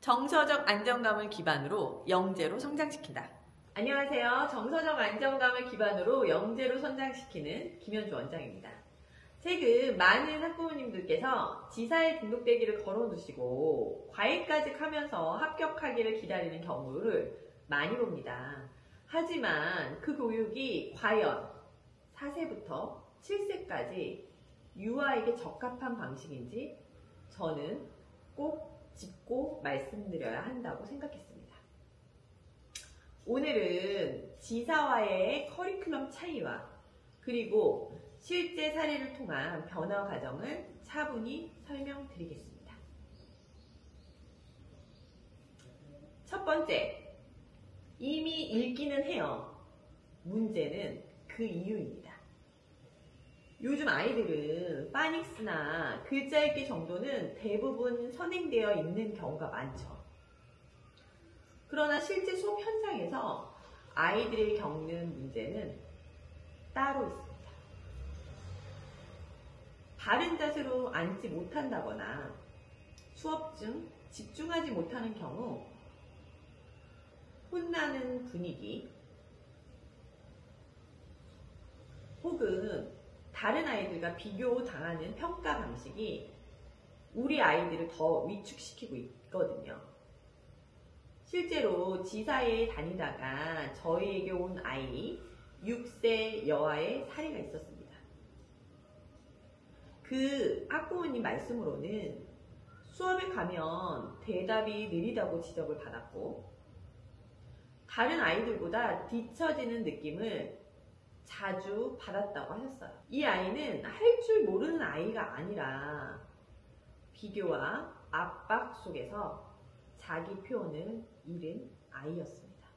정서적 안정감을 기반으로 영재로 성장시킨다. 안녕하세요. 정서적 안정감을 기반으로 영재로 성장시키는 김현주 원장입니다. 최근 많은 학부모님들께서 지사에 등록되기를 걸어두시고 과외까지 하면서 합격하기를 기다리는 경우를 많이 봅니다. 하지만 그 교육이 과연 4세부터 7세까지 유아에게 적합한 방식인지 저는 꼭 짚고 말씀드려야 한다고 생각했습니다. 오늘은 지사와의 커리큘럼 차이와 그리고 실제 사례를 통한 변화 과정을 차분히 설명드리겠습니다. 첫 번째, 이미 읽기는 해요. 문제는 그 이유입니다. 요즘 아이들은 파닉스나 글자 읽기 정도는 대부분 선행되어 있는 경우가 많죠. 그러나 실제 수업 현장에서 아이들이 겪는 문제는 따로 있습니다. 바른 자세로 앉지 못한다거나 수업 중 집중하지 못하는 경우, 혼나는 분위기, 혹은 다른 아이들과 비교당하는 평가 방식이 우리 아이들을 더 위축시키고 있거든요. 실제로 지사에 다니다가 저희에게 온 아이 6세 여아의 사례가 있었습니다. 그 학부모님 말씀으로는 수업에 가면 대답이 느리다고 지적을 받았고 다른 아이들보다 뒤처지는 느낌을 자주 받았다고 하셨어요. 이 아이는 할 줄 모르는 아이가 아니라 비교와 압박 속에서 자기 표현을 잃은 아이였습니다.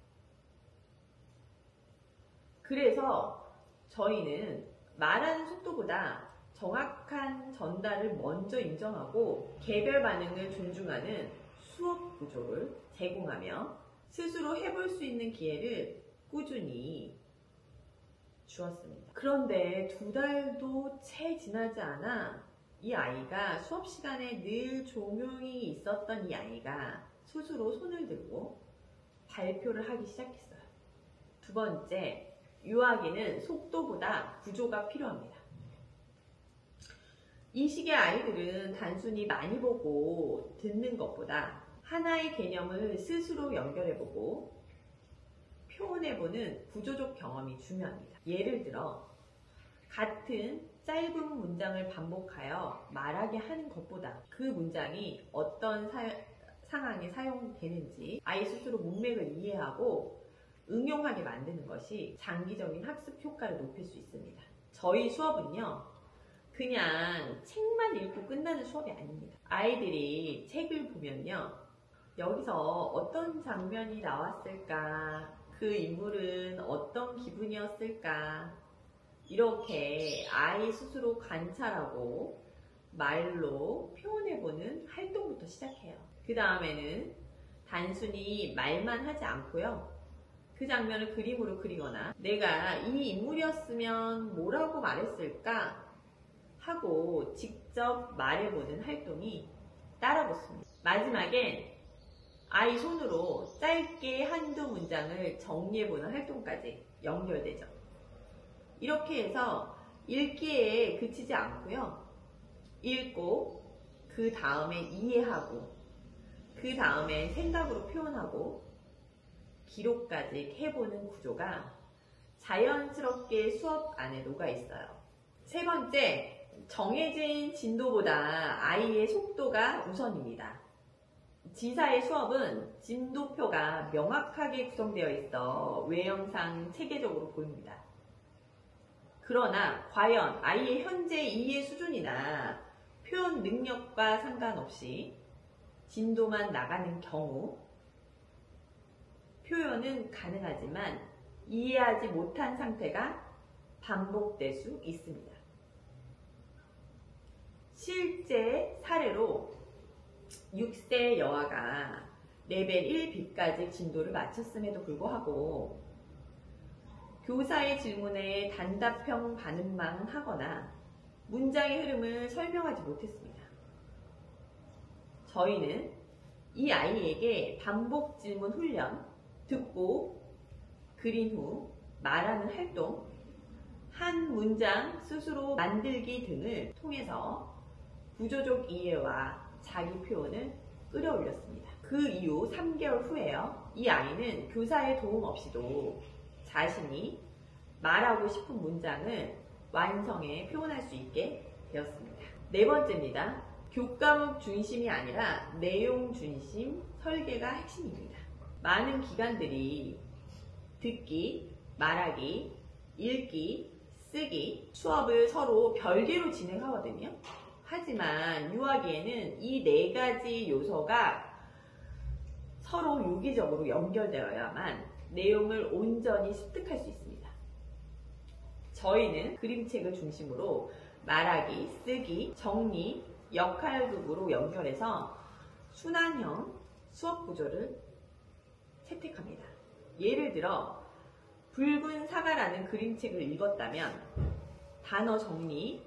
그래서 저희는 말하는 속도보다 정확한 전달을 먼저 인정하고 개별 반응을 존중하는 수업 구조를 제공하며 스스로 해볼 수 있는 기회를 꾸준히 주었습니다. 그런데 2달도 채 지나지 않아 이 아이가 수업 시간에 늘 조명이 있었던 이 아이가 스스로 손을 들고 발표를 하기 시작했어요. 두 번째, 유아기는 속도보다 구조가 필요합니다. 이 시기의 아이들은 단순히 많이 보고 듣는 것보다 하나의 개념을 스스로 연결해보고 표현해보는 구조적 경험이 중요합니다. 예를 들어 같은 짧은 문장을 반복하여 말하게 하는 것보다 그 문장이 어떤 상황에 사용되는지 아이 스스로 문맥을 이해하고 응용하게 만드는 것이 장기적인 학습 효과를 높일 수 있습니다. 저희 수업은요, 그냥 책만 읽고 끝나는 수업이 아닙니다. 아이들이 책을 보면요, 여기서 어떤 장면이 나왔을까, 그 인물은 어떤 기분이었을까, 이렇게 아이 스스로 관찰하고 말로 표현해보는 활동부터 시작해요. 그 다음에는 단순히 말만 하지 않고요, 그 장면을 그림으로 그리거나 내가 이 인물이었으면 뭐라고 말했을까 하고 직접 말해보는 활동이 따라붙습니다. 마지막엔 아이 손으로 짧게 한두 문장을 정리해보는 활동까지 연결되죠. 이렇게 해서 읽기에 그치지 않고요, 읽고 그 다음에 이해하고 그 다음에 생각으로 표현하고 기록까지 해보는 구조가 자연스럽게 수업 안에 녹아 있어요. 세 번째, 정해진 진도보다 아이의 속도가 우선입니다. 지사의 수업은 진도표가 명확하게 구성되어 있어 외형상 체계적으로 보입니다. 그러나 과연 아이의 현재 이해 수준이나 표현 능력과 상관없이 진도만 나가는 경우 표현은 가능하지만 이해하지 못한 상태가 반복될 수 있습니다. 실제 사례로 6세 여아가 레벨 1B까지 진도를 마쳤음에도 불구하고 교사의 질문에 단답형 반응만 하거나 문장의 흐름을 설명하지 못했습니다. 저희는 이 아이에게 반복 질문 훈련, 듣고 그린 후 말하는 활동, 한 문장 스스로 만들기 등을 통해서 구조적 이해와 자기 표현을 끌어올렸습니다. 그 이후 3개월 후에요. 이 아이는 교사의 도움 없이도 자신이 말하고 싶은 문장을 완성해 표현할 수 있게 되었습니다. 네 번째입니다. 교과목 중심이 아니라 내용 중심 설계가 핵심입니다. 많은 기관들이 듣기, 말하기, 읽기, 쓰기 수업을 서로 별개로 진행하거든요. 하지만 유아기에는 이 네 가지 요소가 서로 유기적으로 연결되어야만 내용을 온전히 습득할 수 있습니다. 저희는 그림책을 중심으로 말하기, 쓰기, 정리, 역할극으로 연결해서 순환형 수업 구조를 채택합니다. 예를 들어 붉은 사과라는 그림책을 읽었다면 단어 정리,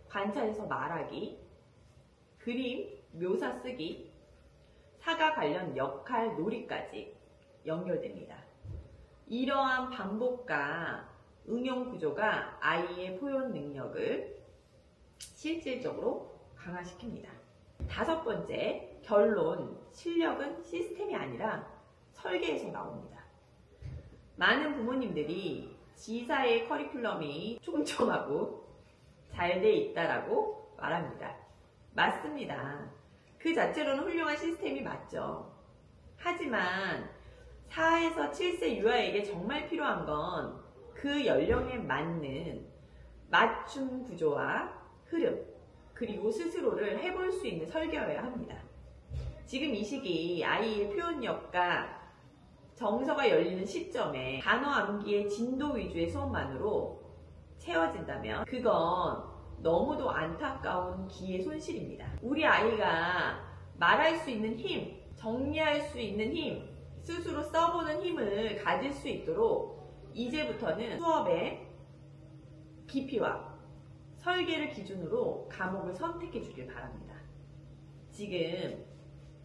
관찰해서 말하기, 그림, 묘사 쓰기, 사과 관련 역할 놀이까지 연결됩니다. 이러한 반복과 응용 구조가 아이의 표현 능력을 실질적으로 강화시킵니다. 다섯 번째, 결론, 실력은 시스템이 아니라 설계에서 나옵니다. 많은 부모님들이 지사의 커리큘럼이 촘촘하고 잘 돼 있다라고 말합니다. 맞습니다. 그 자체로는 훌륭한 시스템이 맞죠. 하지만 4에서 7세 유아에게 정말 필요한 건 그 연령에 맞는 맞춤 구조와 흐름, 그리고 스스로를 해볼 수 있는 설계여야 합니다. 지금 이 시기 아이의 표현력과 정서가 열리는 시점에 단어 암기의 진도 위주의 수업만으로 채워진다면 그건 너무도 안타까운 기회 손실입니다. 우리 아이가 말할 수 있는 힘, 정리할 수 있는 힘, 스스로 써보는 힘을 가질 수 있도록 이제부터는 수업의 깊이와 설계를 기준으로 과목을 선택해 주길 바랍니다. 지금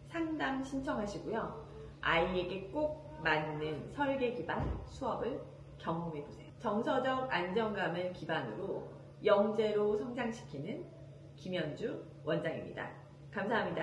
상담 신청하시고요. 아이에게 꼭 맞는 설계 기반 수업을 경험해 보세요. 정서적 안정감을 기반으로 영재로 성장시키는 김현주 원장입니다. 감사합니다.